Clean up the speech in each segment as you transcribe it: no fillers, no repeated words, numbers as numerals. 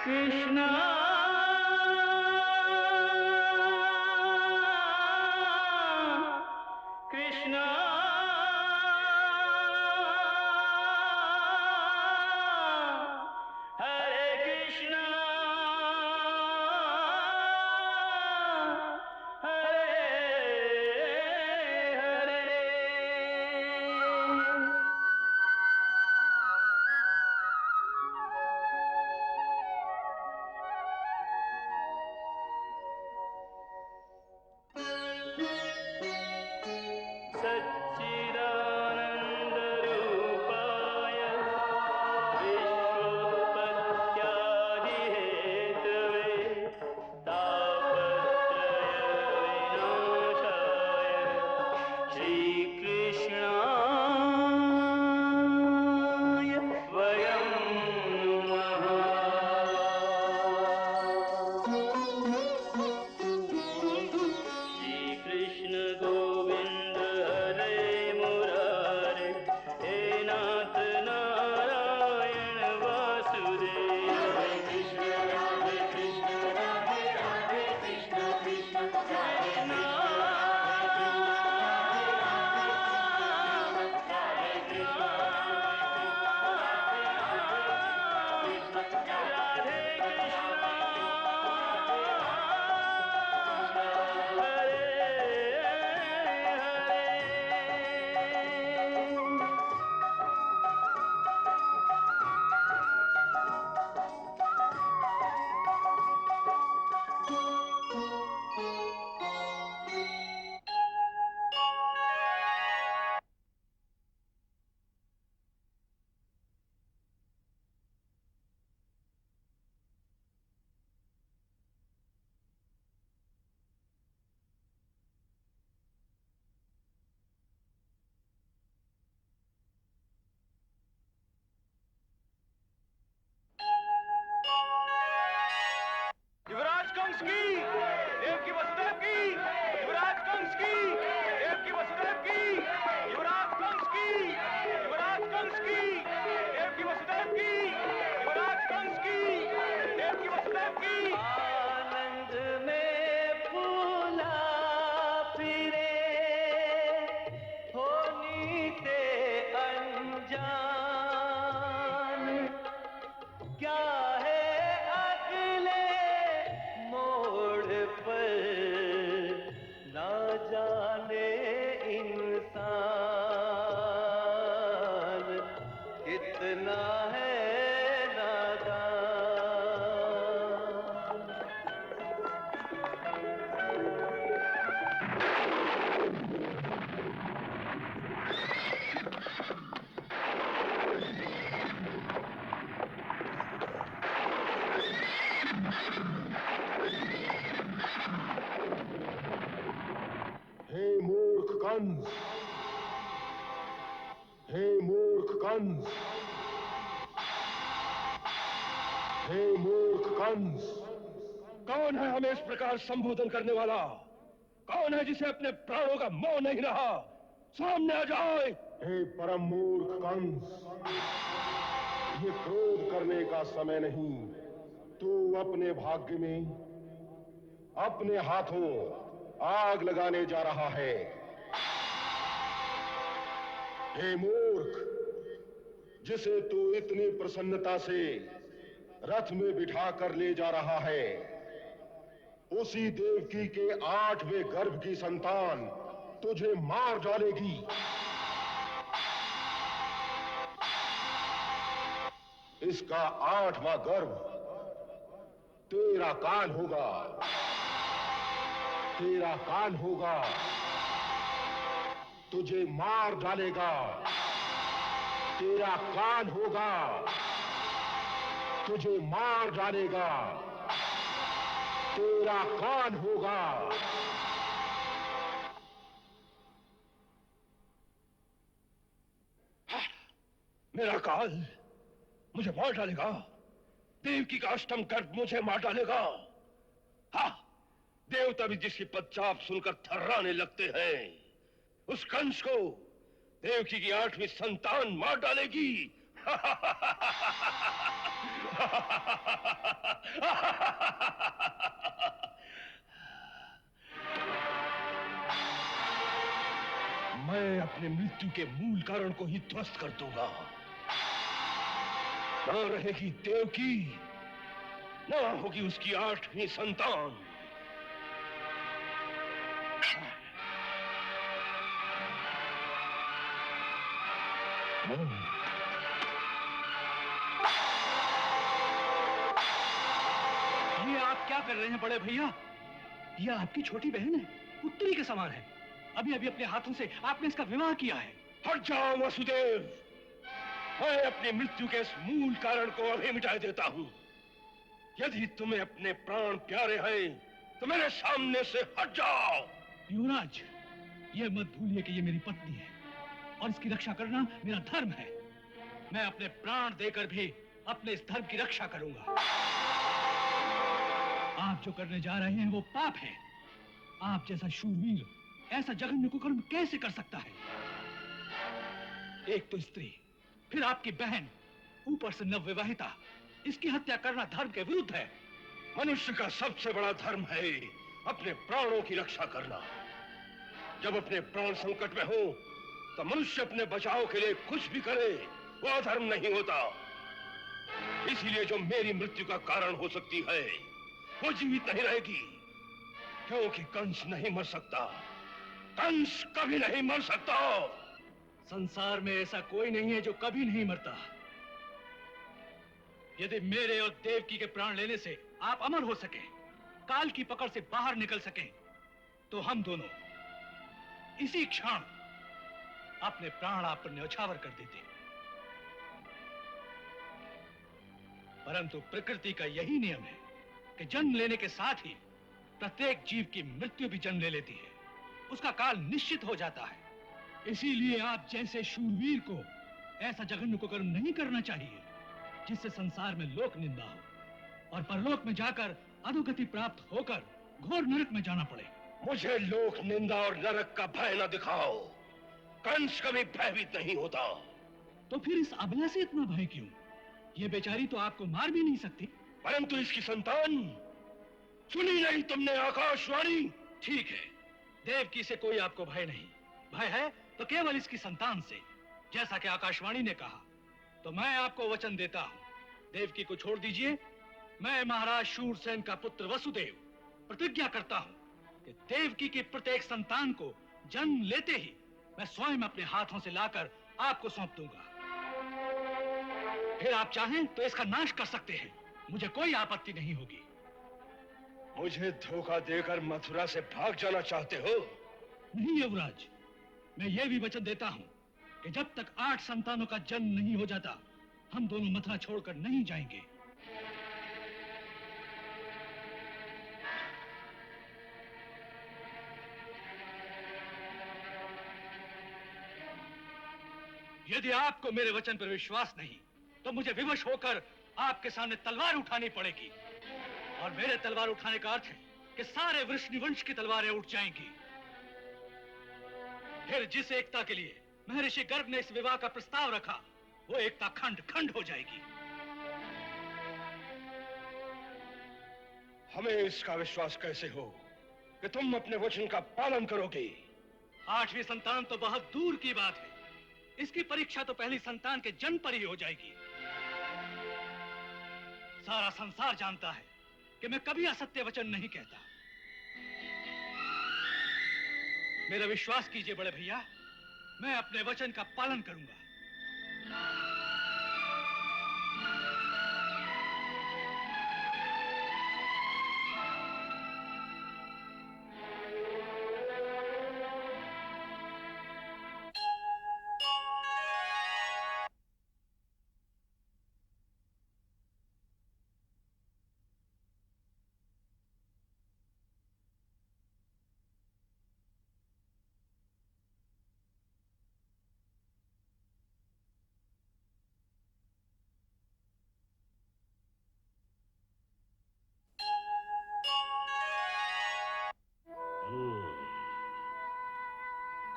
कृष्णा कृष्णा हरे कृष्णा हरे हरे। सच्चिदानन्दरूपाय विश्वोत्पत्त्यादिहेतवे तापत्रयविनाशाय श्रीकृष्णाय वयं श्री कृष्ण गोविंद हरे मुरारे हे नाथ नारायण वासुदेव। हरे कृष्ण राधे राधे कृष्ण कृष्ण कृष्ण युवराज कंस की देव की वसुदेव की युवराज कंस की देव की वसुदेव की युवराज कंस की युवराज कंस की देव की वसुदेव की युवराज कंस की देव की वसुदेव की। आनंद में फूला फिरे होनी ते अनजान क्या है अगले मोड़ पर ना जाने इंसान कितना है नादान। हे मूर्ख कंस, हे मूर्ख कंस, हे मूर्ख कंस, कौन है हमें इस प्रकार संबोधन करने वाला? कौन है जिसे अपने प्राणों का मोह नहीं रहा? सामने आ जाए। हे परम मूर्ख कंस, ये क्रोध करने का समय नहीं। तू अपने भाग्य में अपने हाथों आग लगाने जा रहा है। हे मूर्ख, जिसे तू इतनी प्रसन्नता से रथ में बिठा कर ले जा रहा है, उसी देवकी के 8वें गर्भ की संतान तुझे मार डालेगी। इसका 8वां गर्भ तेरा काल होगा, तेरा काल होगा, तुझे मार डालेगा। तेरा काल होगा, तुझे मार डालेगा। तेरा काल होगा। मेरा काल मुझे मार डालेगा? देवकी का 8वां गर्भ मुझे मार डालेगा? हाँ, देवता भी जिसकी पदचाप सुनकर थर्राने लगते हैं, उस कंस को देवकी की 8वीं संतान मार डालेगी। अपने मृत्यु के मूल कारण को ही ध्वस्त कर दूंगा। ना रहेगी देवकी, ना होगी उसकी 8वीं संतान। ये आप क्या कर रहे हैं बड़े भैया? ये आपकी छोटी बहन है, पुत्री के समान है। अभी अभी अपने हाथों से आपने इसका विवाह किया है। हट जाओ वसुदेव, मैं अपनी मृत्यु के इस मूल कारण को अभी मिटा देता हूं। यदि तुम्हें अपने प्राण प्यारे हैं तो मेरे सामने से हट जाओ। युवराज, ये मत भूलिए कि ये मेरी पत्नी है और इसकी रक्षा करना मेरा धर्म है। मैं अपने प्राण देकर भी अपने इस धर्म की रक्षा करूंगा। आप जो करने जा रहे हैं वो पाप है। आप जैसा शूरवीर ऐसा जघन्य कुकर्म कैसे कर सकता है? एक तो स्त्री, फिर आपकी बहन, ऊपर से नवविवाहिता। इसकी हत्या करना धर्म के विरुद्ध है। मनुष्य का सबसे बड़ा धर्म है अपने प्राणों की रक्षा करना। जब अपने प्राण संकट में हो तो मनुष्य अपने बचाव के लिए कुछ भी करे, वो अधर्म नहीं होता। इसीलिए जो मेरी मृत्यु का कारण हो सकती है वो जीवित नहीं रहेगी, क्योंकि कंस नहीं मर सकता। कंस कभी नहीं मर सकता। संसार में ऐसा कोई नहीं है जो कभी नहीं मरता। यदि मेरे और देवकी के प्राण लेने से आप अमर हो सके, काल की पकड़ से बाहर निकल सके, तो हम दोनों इसी क्षण अपने प्राण आप पर न्यौछावर कर देते। परंतु प्रकृति का यही नियम है कि जन्म लेने के साथ ही प्रत्येक जीव की मृत्यु भी जन्म ले लेती है। उसका काल निश्चित हो जाता है। इसीलिए आप जैसे शूरवीर को ऐसा जघन्य कुकर्म नहीं करना चाहिए जिससे संसार में लोक निंदा हो और परलोक में जाकर अधोगति प्राप्त होकर घोर नरक में जाना पड़े। मुझे लोक निंदा और नरक का भय न दिखाओ। कंस कभी भयभीत नहीं होता। तो फिर इस अबला से इतना भय क्यों? ये बेचारी तो आपको मार भी नहीं सकती। परंतु इसकी संतान, सुनी नहीं तुमने आकाशवाणी? ठीक है, देवकी से कोई आपको भय नहीं। भय है तो केवल इसकी संतान से, जैसा कि आकाशवाणी ने कहा। तो मैं आपको वचन देता हूं, देवकी को छोड़ दीजिए। मैं महाराज शूरसेन का पुत्र वसुदेव प्रतिज्ञा करता हूं कि देवकी की प्रत्येक संतान को जन्म लेते ही मैं स्वयं अपने हाथों से लाकर आपको सौंप दूंगा। फिर आप चाहें तो इसका नाश कर सकते हैं, मुझे कोई आपत्ति नहीं होगी। मुझे धोखा देकर मथुरा से भाग जाना चाहते हो? नहीं युवराज, मैं ये भी वचन देता हूं कि जब तक 8 संतानों का जन्म नहीं हो जाता, हम दोनों मथुरा छोड़कर नहीं जाएंगे। यदि आपको मेरे वचन पर विश्वास नहीं तो मुझे विवश होकर आपके सामने तलवार उठानी पड़ेगी। और मेरे तलवार उठाने का अर्थ है कि सारे वृषनिवंश की तलवारें उठ जाएंगी। फिर जिस एकता के लिए महर्षि गर्ग ने इस विवाह का प्रस्ताव रखा, वो एकता खंड खंड हो जाएगी। हमें इसका विश्वास कैसे हो कि तुम अपने वचन का पालन करोगे? 8वीं संतान तो बहुत दूर की बात है। इसकी परीक्षा तो पहली संतान के जन्म पर ही हो जाएगी। सारा संसार जानता है कि मैं कभी असत्य वचन नहीं कहता। मेरा विश्वास कीजिए बड़े भैया, मैं अपने वचन का पालन करूंगा।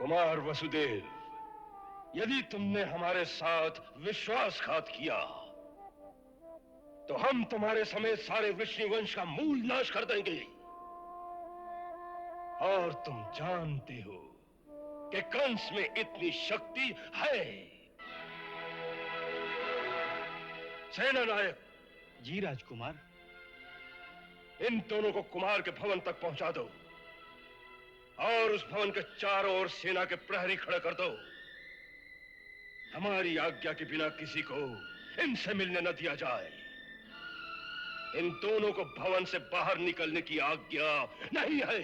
कुमार वसुदेव, यदि तुमने हमारे साथ विश्वासघात किया तो हम तुम्हारे समेत सारे वृषनिवंश का मूल नाश कर देंगे। और तुम जानते हो कि कंस में इतनी शक्ति है। सेना नायक। जी राजकुमार। इन दोनों को कुमार के भवन तक पहुंचा दो और उस भवन के चारों ओर सेना के प्रहरी खड़े कर दो। हमारी आज्ञा के बिना किसी को इनसे मिलने न दिया जाए। इन दोनों को भवन से बाहर निकलने की आज्ञा नहीं है।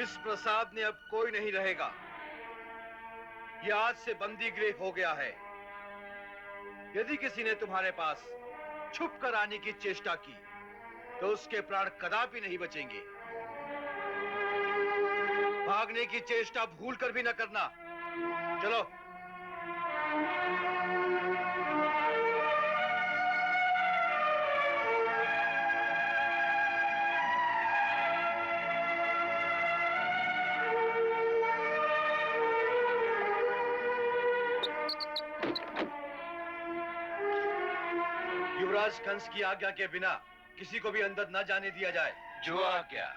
इस प्रासाद में अब कोई नहीं रहेगा। यह आज से बंदी गृह हो गया है। यदि किसी ने तुम्हारे पास छुप कर आने की चेष्टा की तो उसके प्राण कदापि नहीं बचेंगे। भागने की चेष्टा भूल कर भी न करना। चलो। युवराज कंस की आज्ञा के बिना किसी को भी अंदर न जाने दिया जाए। जो आज्ञा।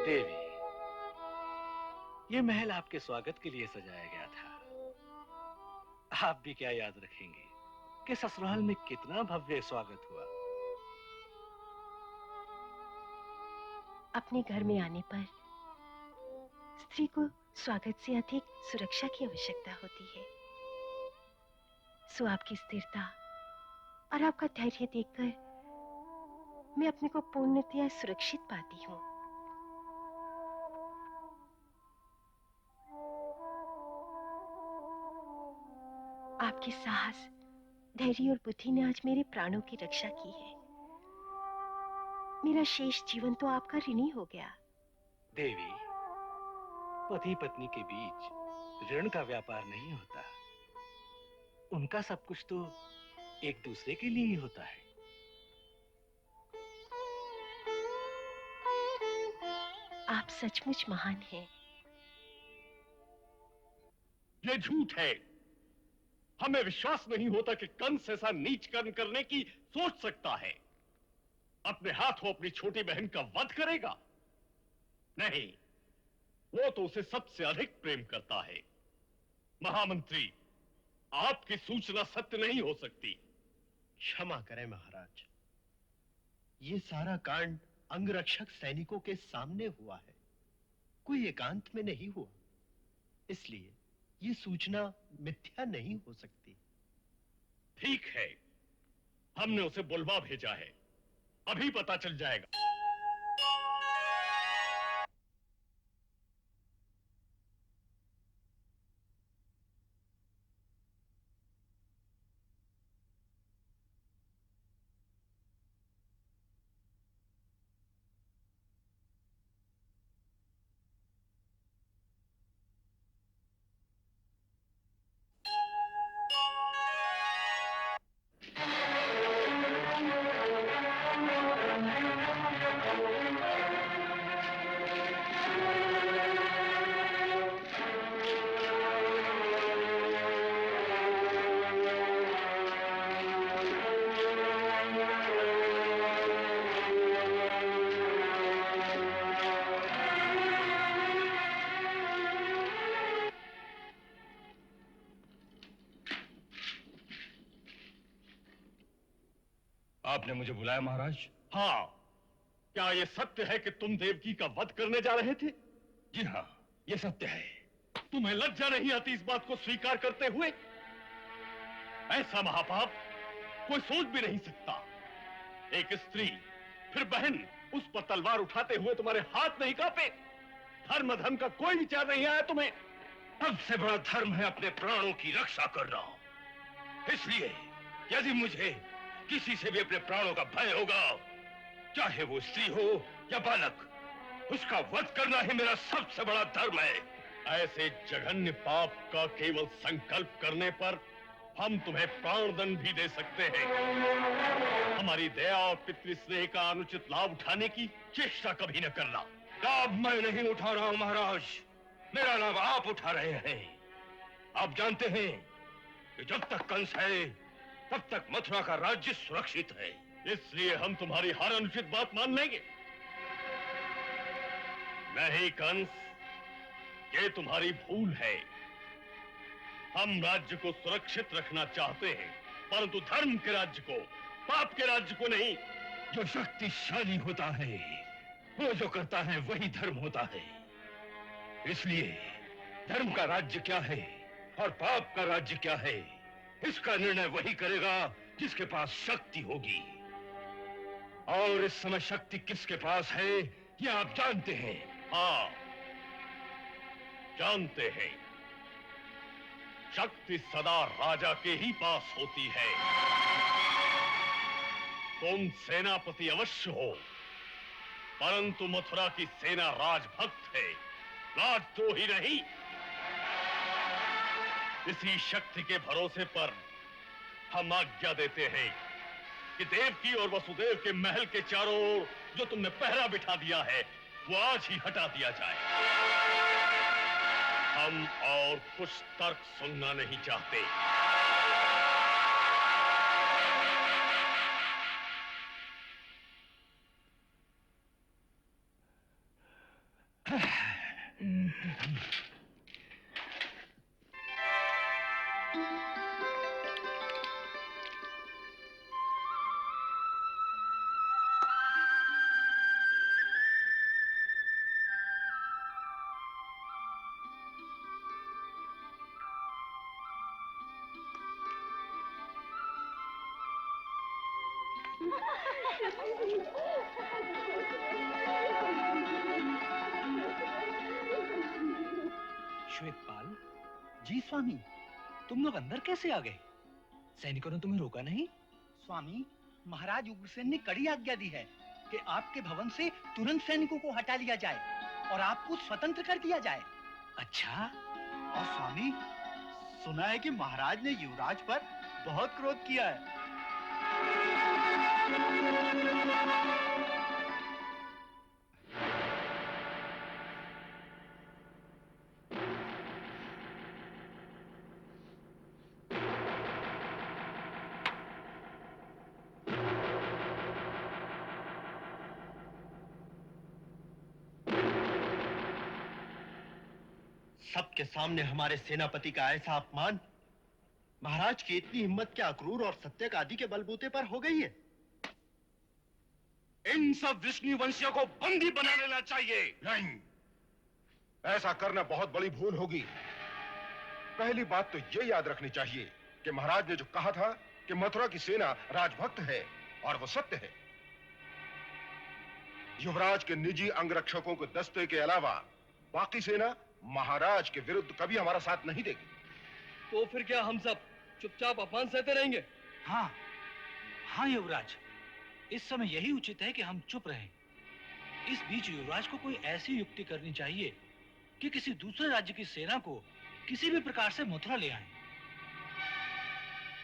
देवी, ये महल आपके स्वागत के लिए सजाया गया था। आप भी क्या याद रखेंगे कि ससुराल में कितना भव्य स्वागत हुआ। अपने घर में आने पर स्त्री को स्वागत से अधिक सुरक्षा की आवश्यकता होती है। सो आपकी स्थिरता और आपका धैर्य देखकर मैं अपने को पूर्णतया सुरक्षित पाती हूँ। आपके साहस, धैर्य और बुद्धि ने आज मेरे प्राणों की रक्षा की है। मेरा शेष जीवन तो आपका ऋणी हो गया। देवी, पति पत्नी के बीच ऋण का व्यापार नहीं होता। उनका सब कुछ तो एक दूसरे के लिए ही होता है। आप सचमुच महान हैं। ये झूठ है। हमें विश्वास नहीं होता कि कंस ऐसा नीच कर्म करने की सोच सकता है। अपने हाथों अपनी छोटी बहन का वध करेगा? नहीं, वो तो उसे सबसे अधिक प्रेम करता है। महामंत्री, आपकी सूचना सत्य नहीं हो सकती। क्षमा करें महाराज, ये सारा कांड अंगरक्षक सैनिकों के सामने हुआ है, कोई एकांत में नहीं हुआ। इसलिए ये सूचना मिथ्या नहीं हो सकती। ठीक है, हमने उसे बुलवा भेजा है, अभी पता चल जाएगा। आपने मुझे बुलाया महाराज? हाँ, क्या यह सत्य है कि तुम देवकी का वध करने जा रहे थे? जी हाँ, ये सत्य है। तुम्हें लज्जा नहीं आती इस बात को स्वीकार करते हुए? ऐसा महापाप कोई सोच भी नहीं सकता। एक स्त्री, फिर बहन, उस पर तलवार उठाते हुए तुम्हारे हाथ नहीं कांपे? धर्म धर्म का कोई विचार नहीं आया तुम्हें? सबसे बड़ा धर्म है अपने प्राणों की रक्षा करना। इसलिए यदि मुझे किसी से भी अपने प्राणों का भय होगा, चाहे वो स्त्री हो या बालक, उसका वध करना ही मेरा सबसे बड़ा धर्म है। ऐसे जघन्य पाप का केवल संकल्प करने पर हम तुम्हें प्राणदंड भी दे सकते हैं। हमारी दया और पितृस्नेह का अनुचित लाभ उठाने की चेष्टा कभी न करना। लाभ मैं नहीं उठा रहा हूं महाराज, मेरा लाभ आप उठा रहे हैं। आप जानते हैं कि जब तक कंस है तब तक मथुरा का राज्य सुरक्षित है। इसलिए हम तुम्हारी हर अनुचित बात मान लेंगे। नहीं कंस, ये तुम्हारी भूल है। हम राज्य को सुरक्षित रखना चाहते हैं, परंतु धर्म के राज्य को, पाप के राज्य को नहीं। जो शक्तिशाली होता है वो जो करता है वही धर्म होता है। इसलिए धर्म का राज्य क्या है और पाप का राज्य क्या है, इसका निर्णय वही करेगा जिसके पास शक्ति होगी। और इस समय शक्ति किसके पास है ये आप जानते हैं। हाँ, जानते हैं। शक्ति सदा राजा के ही पास होती है। तुम सेनापति अवश्य हो, परंतु मथुरा की सेना राजभक्त है, राजद्रोही नहीं। इसी शक्ति के भरोसे पर हम आज्ञा देते हैं कि देवकी और वसुदेव के महल के चारों ओर जो तुमने पहरा बिठा दिया है वो आज ही हटा दिया जाए। हम और कुछ तर्क सुनना नहीं चाहते। श्वेतपाल जी, स्वामी तुम लोग अंदर कैसे आ गए? सैनिकों ने तुम्हें रोका नहीं? स्वामी, महाराज उग्रसेन ने कड़ी आज्ञा दी है कि आपके भवन से तुरंत सैनिकों को हटा लिया जाए और आपको स्वतंत्र कर दिया जाए। अच्छा, और स्वामी, सुना है कि महाराज ने युवराज पर बहुत क्रोध किया है। सबके सामने हमारे सेनापति का ऐसा अपमान, महाराज की इतनी हिम्मत क्या अक्रूर और सत्यक आदि के बलबूते पर हो गई है? इन सब विष्णुवंशियों को बंदी बना लेना चाहिए। नहीं, ऐसा करना बहुत बड़ी भूल होगी। पहली बात तो ये याद रखनी चाहिए कि महाराज ने जो कहा था कि मथुरा की सेना राजभक्त है, और वो सत्य है। युवराज के निजी अंगरक्षकों के दस्ते के अलावा बाकी सेना महाराज के विरुद्ध कभी हमारा साथ नहीं देगी। तो फिर क्या हम सब चुपचाप अपमान सहते रहेंगे? हाँ हाँ युवराज, इस समय यही उचित है कि हम चुप रहें। इस बीच युवराज को कोई ऐसी युक्ति करनी चाहिए कि किसी दूसरे राज्य की सेना को किसी भी प्रकार से मथुरा ले आए।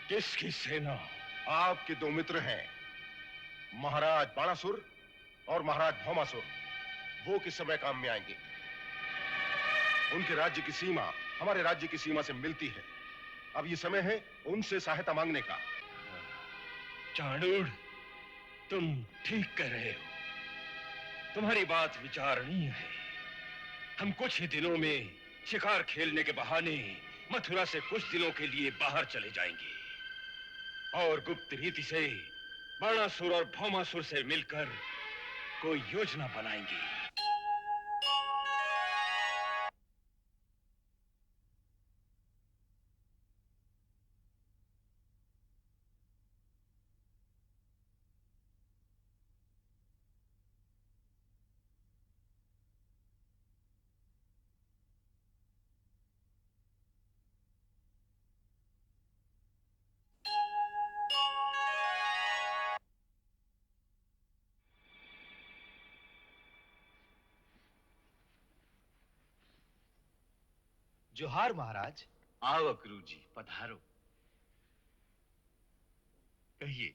किसकी सेना? आपके दो मित्र हैं, महाराज बाणासुर और महाराज भौमासुर। वो किस समय काम में आएंगे? उनके राज्य की सीमा हमारे राज्य की सीमा से मिलती है। अब ये समय है उनसे सहायता मांगने का। चाणूर, तुम ठीक कह रहे हो। तुम्हारी बात विचारणीय है। हम कुछ ही दिनों में शिकार खेलने के बहाने मथुरा से कुछ दिनों के लिए बाहर चले जाएंगे और गुप्त रीति से बाणासुर और भौमासुर से मिलकर कोई योजना बनाएंगे। जोहार महाराज। आओ अक्रूर जी, पधारो। कहिए,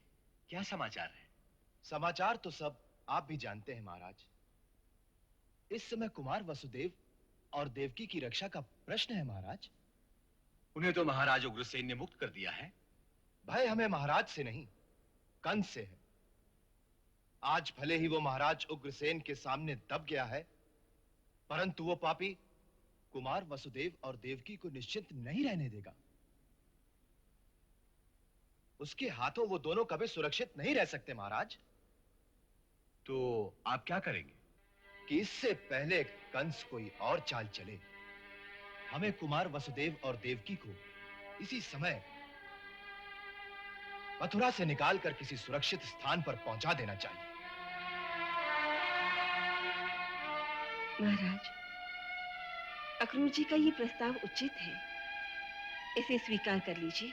क्या समाचार है? समाचार तो सब आप भी जानते हैं महाराज। इस समय कुमार वसुदेव और देवकी की रक्षा का प्रश्न है महाराज। उन्हें तो महाराज उग्रसेन ने मुक्त कर दिया है। भय हमें महाराज से नहीं, कंस से है। आज भले ही वो महाराज उग्रसेन के सामने दब गया है, परंतु वो पापी कुमार वसुदेव और देवकी को निश्चिंत नहीं रहने देगा। उसके हाथों वो दोनों कभी सुरक्षित नहीं रह सकते महाराज। तो आप क्या करेंगे? कि इससे पहले कंस कोई और चाल चले, हमें कुमार वसुदेव और देवकी को इसी समय मथुरा से निकालकर किसी सुरक्षित स्थान पर पहुंचा देना चाहिए। महाराज, अक्रूर जी का ये प्रस्ताव उचित है, इसे स्वीकार कर लीजिए।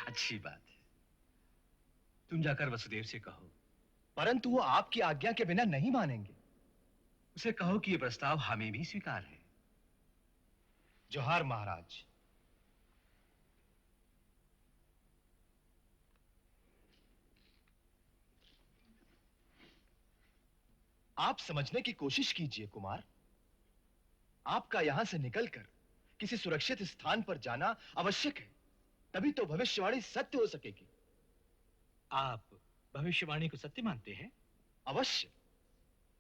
अच्छी बात है। तुम जाकर वसुदेव से कहो। परंतु वो आपकी आज्ञा के बिना नहीं मानेंगे। उसे कहो कि यह प्रस्ताव हमें भी स्वीकार है। जोहार महाराज। आप समझने की कोशिश कीजिए कुमार। आपका यहां से निकलकर किसी सुरक्षित स्थान पर जाना आवश्यक है, तभी तो भविष्यवाणी सत्य हो सकेगी। आप भविष्यवाणी को सत्य मानते हैं? अवश्य।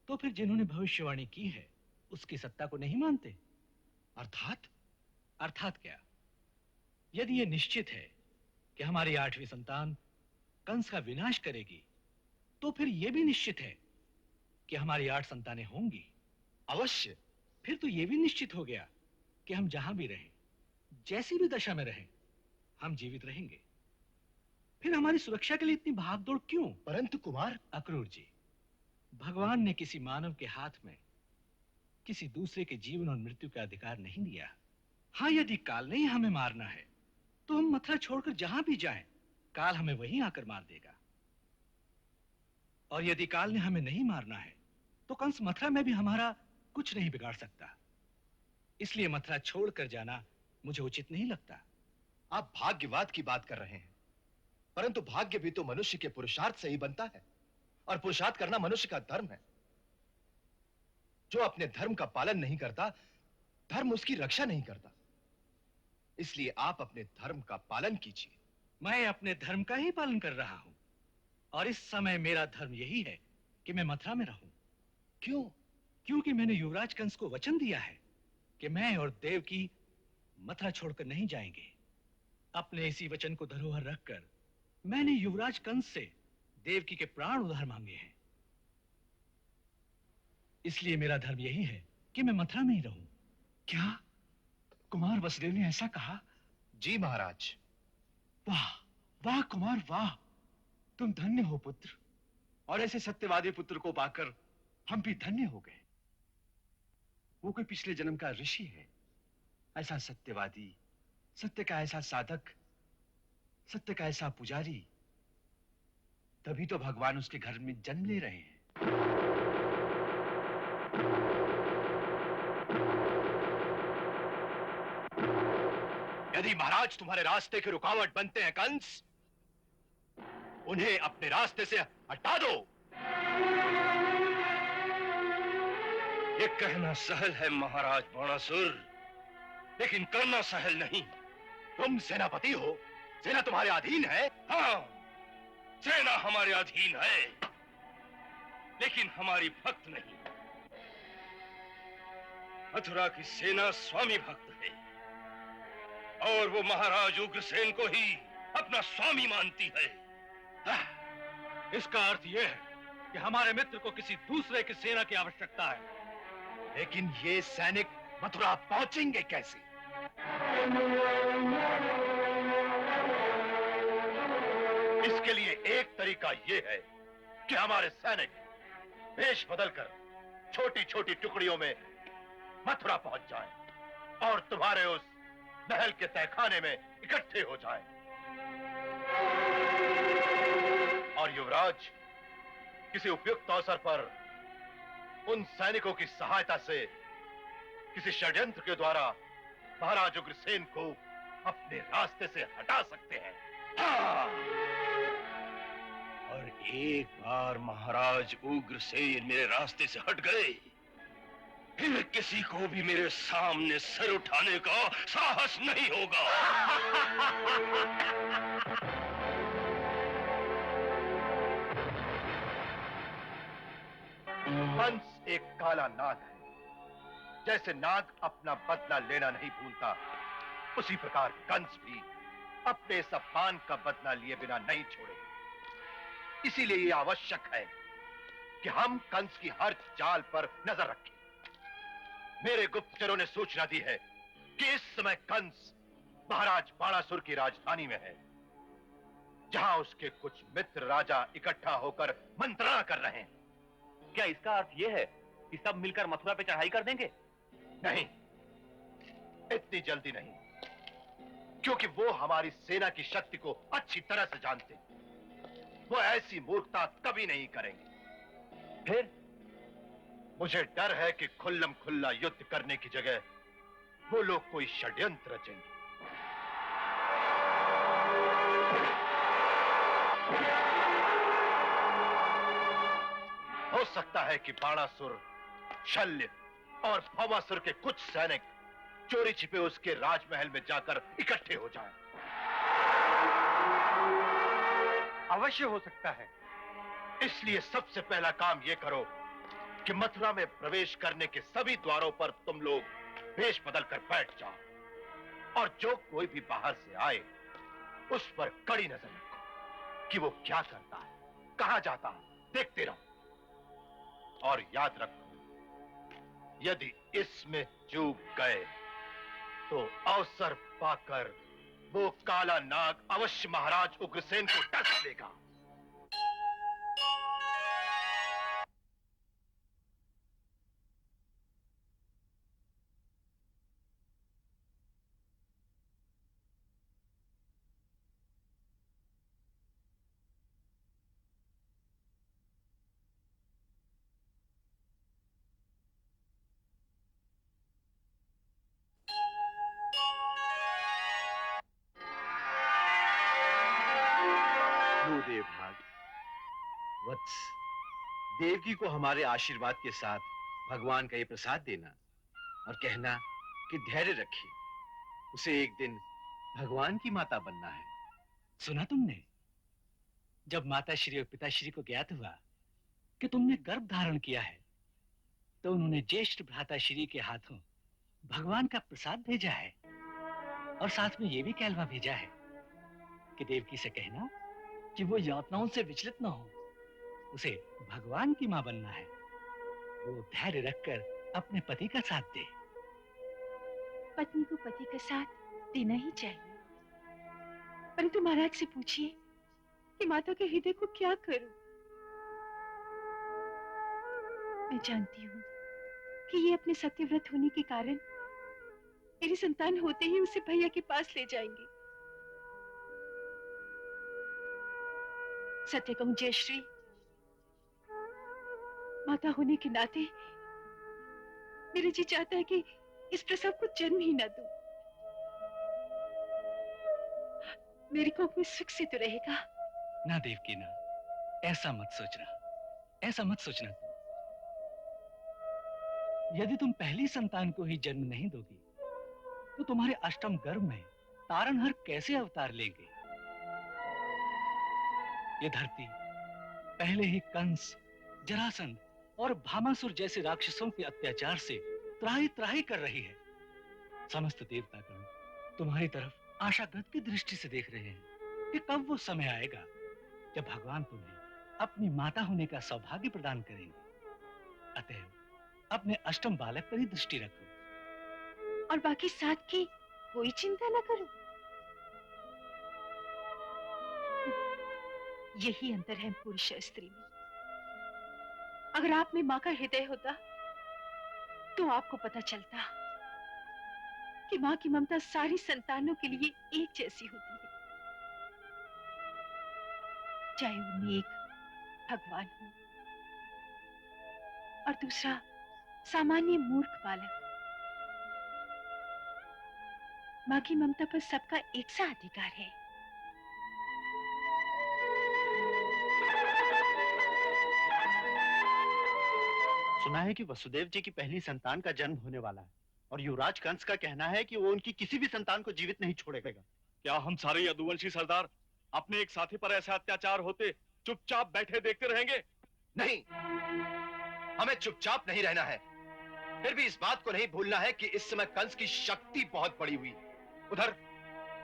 तो फिर जिन्होंने भविष्यवाणी की है उसकी सत्ता को नहीं मानते? अर्थात? अर्थात क्या? यदि यह निश्चित है कि हमारी 8वीं संतान कंस का विनाश करेगी, तो फिर यह भी निश्चित है कि हमारी 8 संतानें होंगी। अवश्य। फिर तो यह भी निश्चित हो गया कि हम जहां भी रहें, जैसी भी दशा में रहें, हम जीवित रहेंगे। फिर हमारी सुरक्षा के लिए इतनी भागदौड़ क्यों? परंतु कुमार। अक्रूर जी, भगवान ने किसी मानव के हाथ में किसी दूसरे के जीवन और मृत्यु का अधिकार नहीं दिया। हाँ, यदि काल ने हमें मारना है तो हम मथुरा छोड़कर जहां भी जाएं, काल हमें वहीं आकर मार देगा। और यदि काल ने हमें नहीं मारना है तो कंस मथुरा में भी हमारा कुछ नहीं बिगाड़ सकता। इसलिए मथुरा छोड़कर जाना मुझे उचित नहीं लगता। आप भाग्यवाद की बात कर रहे हैं, परंतु भाग्य भी तो मनुष्य के पुरुषार्थ से ही बनता है, और पुरुषार्थ करना मनुष्य का धर्म है। जो अपने धर्म का पालन नहीं करता, धर्म उसकी रक्षा नहीं करता। इसलिए आप अपने धर्म का पालन कीजिए। मैं अपने धर्म का ही पालन कर रहा हूं, और इस समय मेरा धर्म यही है कि मैं मथुरा में रहूं। क्यों? क्योंकि मैंने युवराज कंस को वचन दिया है कि मैं और देवकी मथुरा छोड़कर नहीं जाएंगे। अपने इसी वचन को धरोहर रखकर मैंने युवराज कंस से देवकी के प्राण उधार मांगे हैं। इसलिए मेरा धर्म यही है कि मैं मथुरा में ही रहूं। क्या कुमार वसुदेव ने ऐसा कहा? जी महाराज। वाह वाह कुमार वाह, तुम धन्य हो पुत्र, और ऐसे सत्यवादी पुत्र को पाकर हम भी धन्य हो गए। वो कोई पिछले जन्म का ऋषि है, ऐसा सत्यवादी, सत्य का ऐसा साधक, सत्य का ऐसा पुजारी। तभी तो भगवान उसके घर में जन्म ले रहे हैं। यदि महाराज तुम्हारे रास्ते की रुकावट बनते हैं कंस, उन्हें अपने रास्ते से हटा दो। ये कहना सहल है महाराज बाणासुर, लेकिन करना सहल नहीं। तुम सेनापति हो, सेना तुम्हारे अधीन है। हाँ, सेना हमारे अधीन है, लेकिन हमारी भक्त नहीं। मथुरा की सेना स्वामी भक्त है। और वो महाराज उग्रसेन को ही अपना स्वामी मानती है। इसका अर्थ यह है कि हमारे मित्र को किसी दूसरे की सेना की आवश्यकता है। लेकिन ये सैनिक मथुरा पहुंचेंगे कैसे? इसके लिए एक तरीका यह है कि हमारे सैनिक वेश बदलकर छोटी छोटी टुकड़ियों में मथुरा पहुंच जाएं और तुम्हारे उस महल के तहखाने में इकट्ठे हो जाएं। और युवराज किसी उपयुक्त अवसर पर उन सैनिकों की सहायता से किसी षड्यंत्र के द्वारा महाराज उग्रसेन को अपने रास्ते से हटा सकते हैं। और एक बार महाराज उग्रसेन मेरे रास्ते से हट गए, फिर किसी को भी मेरे सामने सर उठाने का साहस नहीं होगा। कंस एक काला नाग है। जैसे नाग अपना बदला लेना नहीं भूलता, उसी प्रकार कंस भी अपने इस अपमान का बदला लिए बिना नहीं छोड़े। इसीलिए यह आवश्यक है कि हम कंस की हर चाल पर नजर रखें। मेरे गुप्तचरों ने सूचना दी है कि इस समय कंस महाराज बाणासुर की राजधानी में है, जहां उसके कुछ मित्र राजा इकट्ठा होकर मंत्रणा कर रहे हैं। क्या इसका अर्थ यह है कि सब मिलकर मथुरा पे चढ़ाई कर देंगे? नहीं, इतनी जल्दी नहीं, क्योंकि वो हमारी सेना की शक्ति को अच्छी तरह से जानते हैं। वो ऐसी मूर्खता कभी नहीं करेंगे। फिर मुझे डर है कि खुल्लम खुल्ला युद्ध करने की जगह वो लोग कोई षड्यंत्र रचेंगे। हो सकता है कि बाणासुर, शल्य और भौमासुर के कुछ सैनिक चोरी छिपे उसके राजमहल में जाकर इकट्ठे हो जाएं। अवश्य हो सकता है। इसलिए सबसे पहला काम यह करो कि मथुरा में प्रवेश करने के सभी द्वारों पर तुम लोग वेश बदल कर बैठ जाओ, और जो कोई भी बाहर से आए उस पर कड़ी नजर रखो कि वो क्या करता है, कहां जाता है, देखते रहो। और याद रखो, यदि इसमें चूक गए तो अवसर पाकर वो काला नाग अवश्य महाराज उग्रसेन को डस लेगा। वत्स, देवकी को हमारे आशीर्वाद के साथ भगवान का ये प्रसाद देना और कहना कि धैर्य रखिए, उसे एक दिन भगवान की माता बनना है। सुना तुमने? जब माता श्री और पिताश्री को ज्ञात हुआ कि तुमने गर्भ धारण किया है, तो उन्होंने ज्येष्ठ भ्राता श्री के हाथों भगवान का प्रसाद भेजा है, और साथ में ये भी कहलवा भेजा है कि देवकी से कहना कि वो यातनाओं से विचलित न हो, उसे भगवान की मां बनना है। वो धैर्य रखकर अपने पति का साथ दे। पत्नी को पति का साथ देना ही चाहिए, परंतु महाराज से पूछिए कि माता के हृदय को क्या करूं। मैं जानती हूँ कि ये अपने सत्यव्रत होने के कारण मेरी संतान होते ही उसे भैया के पास ले जाएंगे। सत्य कहूं जयश्री, माता होने के नाते मेरा जी चाहता है कि इस प्रसव को जन्म ही न दूं। मेरी कोख में सुख से तो रहेगा। ना देवकी ना, ऐसा मत सोचना, ऐसा मत सोचना। यदि तुम पहली संतान को ही जन्म नहीं दोगी, तो तुम्हारे अष्टम गर्भ में तारनहर कैसे अवतार लेंगे? ये धरती पहले ही कंस, जरासंध और भामासुर जैसे राक्षसों के अत्याचार से त्राही त्राही कर रही है। समस्त देवतागण तुम्हारी तरफ आशागत की दृष्टि से देख रहे हैं कि कब वो समय आएगा जब भगवान तुम्हें अपनी माता होने का सौभाग्य प्रदान करेंगे। अतएव अपने अष्टम बालक पर ही दृष्टि रखो और बाकी 7 की कोई चिंता न करो। यही अंतर है पुरुष और स्त्री में। अगर आप में माँ का हृदय होता तो आपको पता चलता कि माँ की ममता सारी संतानों के लिए एक जैसी होती है, चाहे उनमें एक भगवान हो और दूसरा सामान्य मूर्ख बालक। माँ की ममता पर सबका एक सा अधिकार है। सुना है कि वसुदेव जी की पहली संतान का जन्म होने वाला है और युवराज कंस का कहना है कि वो उनकी किसी भी संतान को जीवित नहीं छोड़ेगा। क्या हम सारे यदुवंशी सरदार अपने एक साथी पर ऐसा अत्याचार होते चुपचाप बैठे देखते रहेंगे? नहीं, हमें चुपचाप नहीं रहना है। फिर भी इस बात को नहीं भूलना है कि इस समय कंस की शक्ति बहुत बड़ी हुई। उधर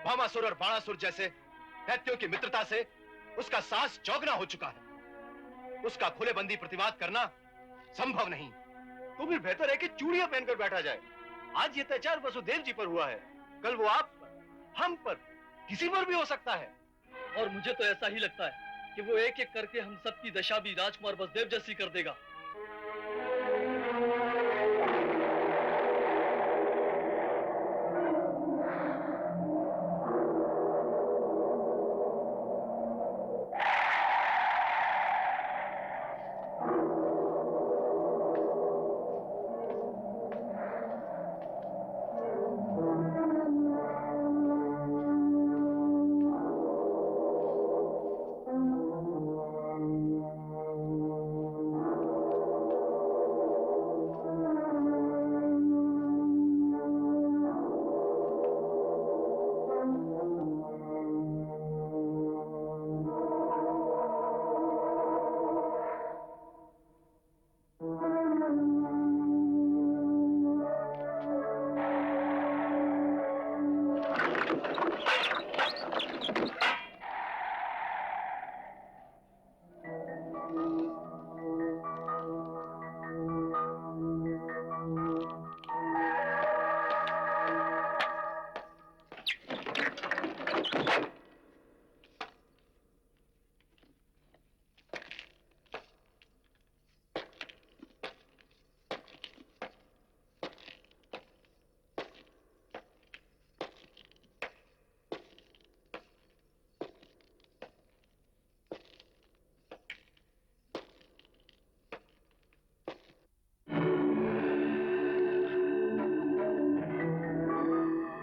भामासुर और बाणासुर जैसे दैत्यों की मित्रता से उसका साहस चौगुना हो चुका है। उसका खुले बंदी प्रतिवाद करना संभव नहीं। तो फिर बेहतर है कि चूड़ियां पहनकर बैठा जाए। आज ये अत्याचार वसुदेव जी पर हुआ है, कल वो आप पर, हम पर, किसी पर भी हो सकता है। और मुझे तो ऐसा ही लगता है कि वो एक एक करके हम सबकी दशा भी राजकुमार वसुदेव जैसी कर देगा।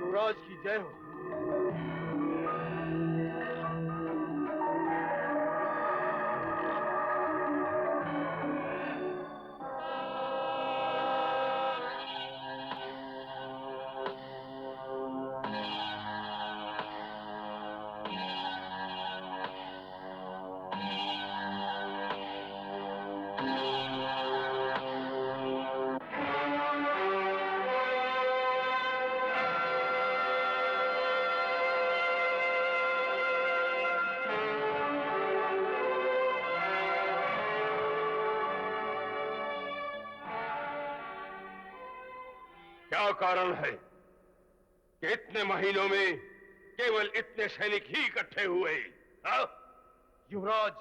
युवराज की जय हो। क्या कारण है कि इतने महीनों में केवल इतने सैनिक ही इकट्ठे हुए? युवराज,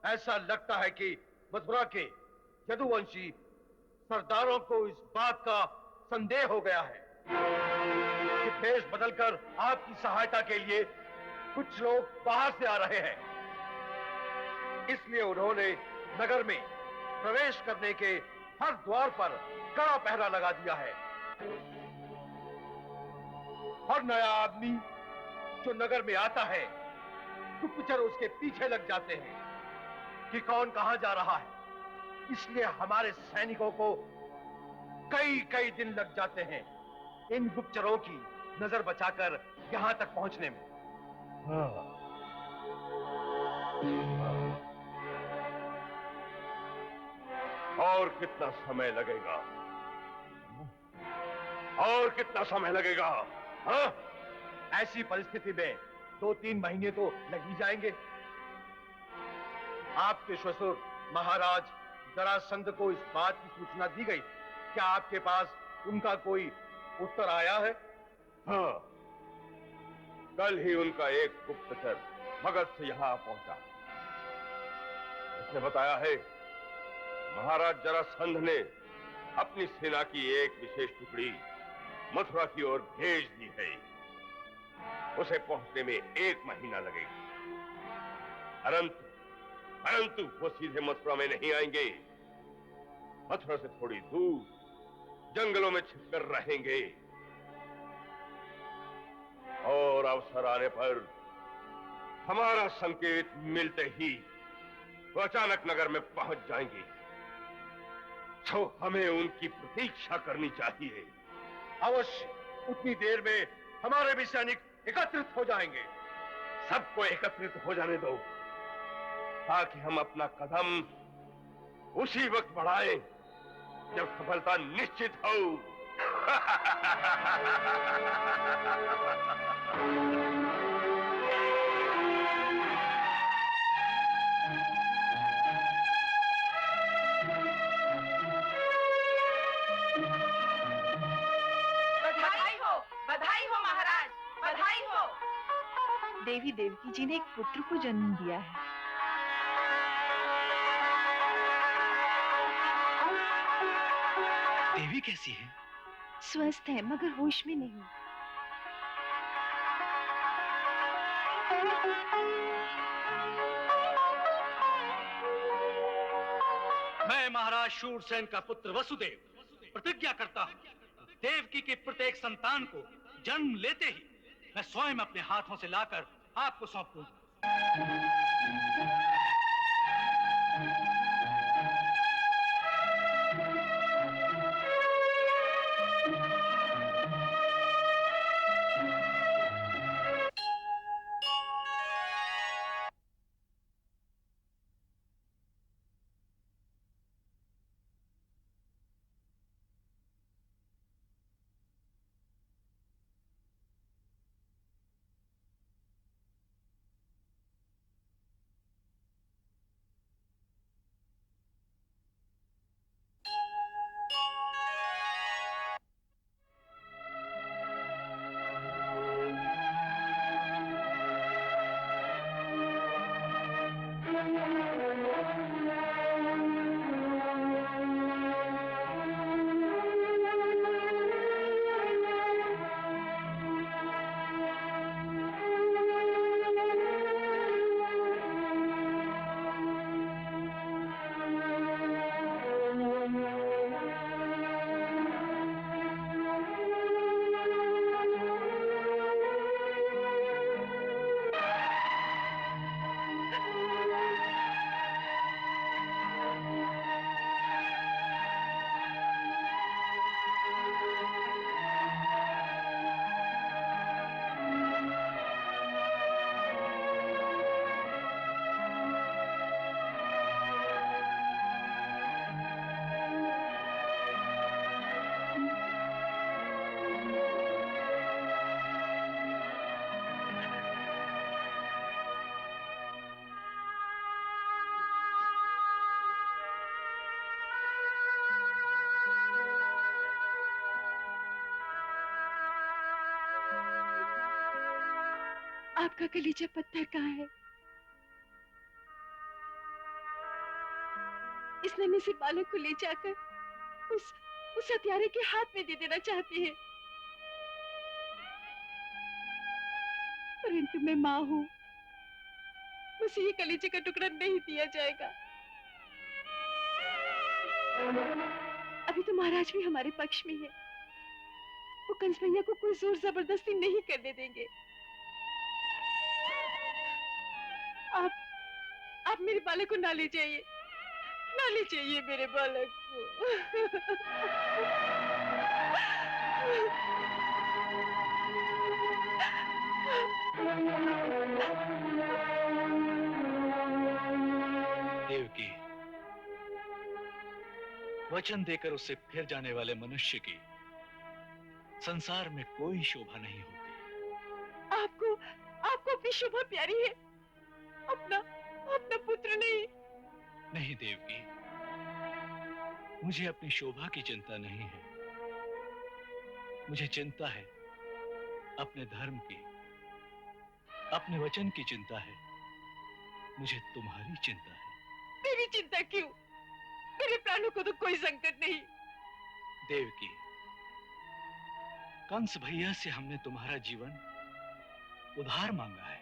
ऐसा लगता है कि मथुरा के यदुवंशी सरदारों को इस बात का संदेह हो गया है कि भेष बदलकर आपकी सहायता के लिए कुछ लोग बाहर से आ रहे हैं। इसलिए उन्होंने नगर में प्रवेश करने के हर द्वार पर कड़ा पहरा लगा दिया है। हर नया आदमी जो नगर में आता है, गुप्तचर उसके पीछे लग जाते हैं कि कौन कहां जा रहा है। इसलिए हमारे सैनिकों को कई कई दिन लग जाते हैं इन गुप्तचरों की नजर बचाकर यहां तक पहुंचने में। और कितना समय लगेगा? और कितना समय लगेगा? हाँ? ऐसी परिस्थिति में 2-3 महीने तो लग ही जाएंगे। आपके ससुर महाराज जरासंध को इस बात की सूचना दी गई? क्या आपके पास उनका कोई उत्तर आया है? हाँ, कल ही उनका एक गुप्तचर मगध से यहाँ पहुंचा। उसने बताया है महाराज जरासंध ने अपनी सेना की एक विशेष टुकड़ी मथुरा की ओर भेज दी है। उसे पहुंचने में 1 महीना लगेगा। परंतु वो सीधे मथुरा में नहीं आएंगे। मथुरा से थोड़ी दूर जंगलों में छिपकर रहेंगे और अवसर आने पर हमारा संकेत मिलते ही वो अचानक नगर में पहुंच जाएंगे। तो हमें उनकी प्रतीक्षा करनी चाहिए। अवश्य, उतनी देर में हमारे भी सैनिक एकत्रित हो जाएंगे। सबको एकत्रित हो जाने दो ताकि हम अपना कदम उसी वक्त बढ़ाएं जब सफलता निश्चित हो। बधाई हो महाराज, बधाई हो। देवी देवकी जी ने एक पुत्र को जन्म दिया है। देवी कैसी है? स्वस्थ है मगर होश में नहीं। मैं महाराज शूरसेन का पुत्र वसुदेव प्रतिज्ञा करता हूँ, देवकी के प्रत्येक संतान को जन्म लेते ही मैं स्वयं अपने हाथों से लाकर आपको सौंप दूंगा। आपका कलीजा पत्थर कहाँ है? इस नन्हे से बालक को ले जाकर उस हत्यारे के हाथ में दे देना चाहते हैं। परंतु मैं माँ हूँ, मुझे ये कलीजे का टुकड़ा नहीं दिया जाएगा। अभी तो महाराज भी हमारे पक्ष में है। वो कंस भैया को कोई जोर जबरदस्ती नहीं करने देंगे। आप मेरे बालक को ना ले जाइए, ना ले जाइए मेरे बालक को। देवकी, वचन देकर उससे फिर जाने वाले मनुष्य की संसार में कोई शोभा नहीं होती। अपनी शोभा प्यारी है, अपना अपना पुत्र नहीं। नहीं देवकी, मुझे अपनी शोभा की चिंता नहीं है। मुझे चिंता है अपने धर्म की, अपने वचन की चिंता है। मुझे तुम्हारी चिंता है। मेरी चिंता क्यों? मेरे प्राणों को तो कोई संकट नहीं। देवकी, कंस भैया से हमने तुम्हारा जीवन उधार मांगा है,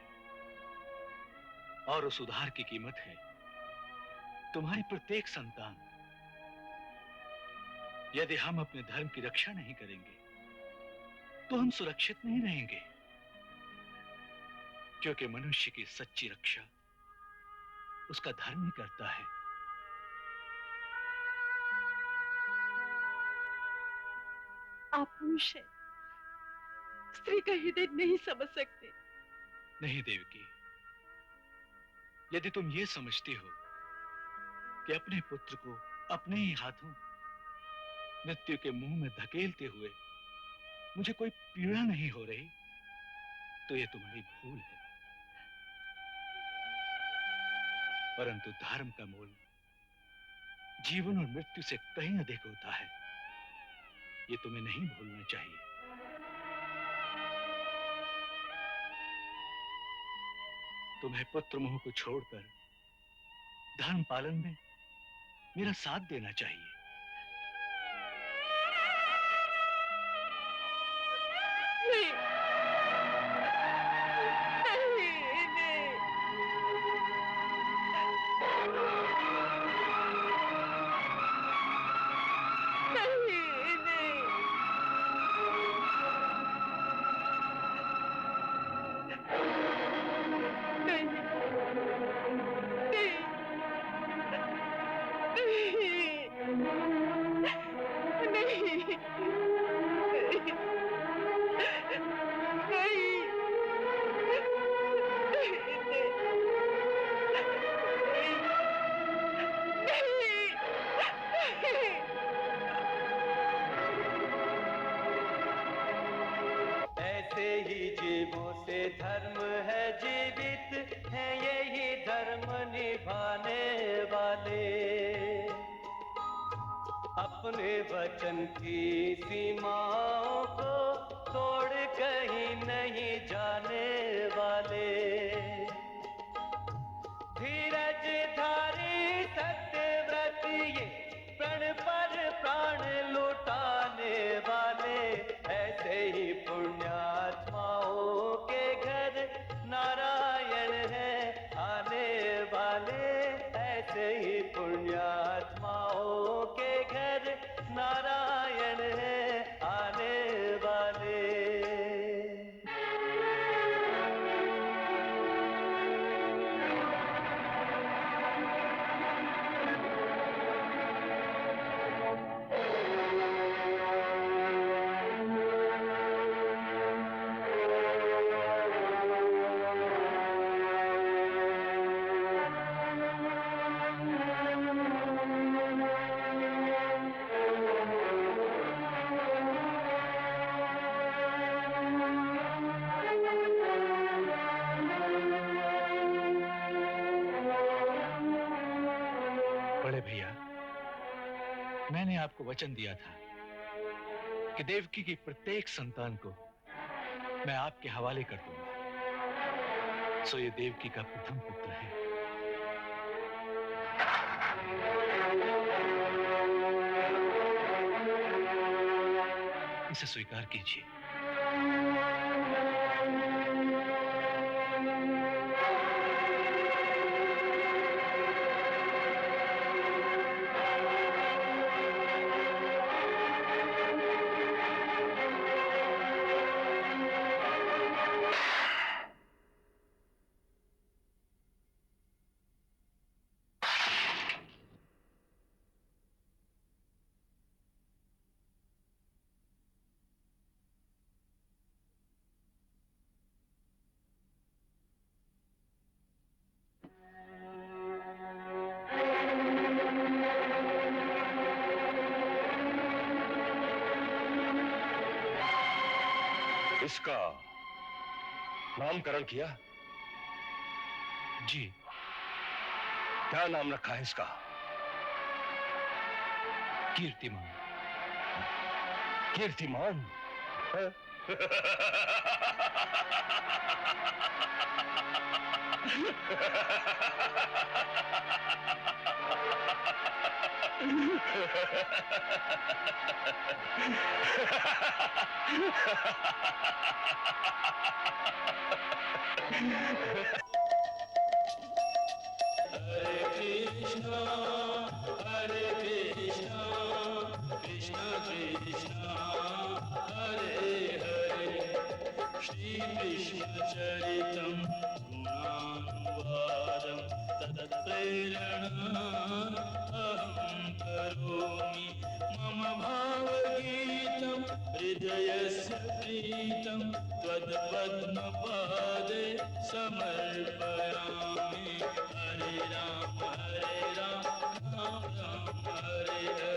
और उस उधार की कीमत है तुम्हारी प्रत्येक संतान। यदि हम अपने धर्म की रक्षा नहीं करेंगे तो हम सुरक्षित नहीं रहेंगे, क्योंकि मनुष्य की सच्ची रक्षा उसका धर्म ही करता है। आप पुरुष हैं, स्त्री का हृदय नहीं समझ सकते। नहीं देवकी, यदि तुम ये समझती हो कि अपने पुत्र को अपने ही हाथों मृत्यु के मुंह में धकेलते हुए मुझे कोई पीड़ा नहीं हो रही, तो ये तुम्हारी भूल है। परंतु धर्म का मोल जीवन और मृत्यु से कहीं अधिक होता है, ये तुम्हें नहीं भूलना चाहिए। तुम्हें पुत्र मोह को छोड़कर धर्म पालन में मेरा साथ देना चाहिए। नहीं, नहीं, नहीं। ऐसे ही जीवों से धर्म है जीवित, है यही धर्म निभाने वाले। अपने वचन की सीमाओं को तोड़ कहीं नहीं जाने वाले। धीरज धारी सत्यव्रत ये प्रण पर प्राण लुटाने वाले। ऐसे ही पुण्यात्माओं के घर नारायण है आने वाले। ऐसे ही पुण्यात्माओं के घर नारायण है आने वाले। मैंने आपको वचन दिया था कि देवकी की प्रत्येक संतान को मैं आपके हवाले कर दूंगा। सो ये देवकी का प्रथम पुत्र है। इसे स्वीकार कीजिए। इसका नामकरण किया? जी। क्या नाम रखा है इसका? कीर्तिमान। कीर्तिमान? चरितम् गुणानुवादं तत्प्रेरणा अहं करोमि मम भावगीतं हृदयस्य प्रीतं त्वत्पद्मपादे समर्पयामि। हरे राम राम राम हरे हरे,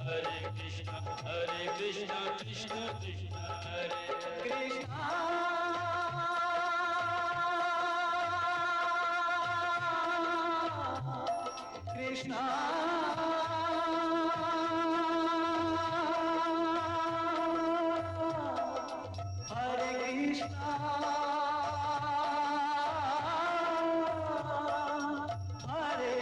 हरे कृष्ण कृष्ण कृष्ण हरे Krishna. Krishna Hare Krishna Hare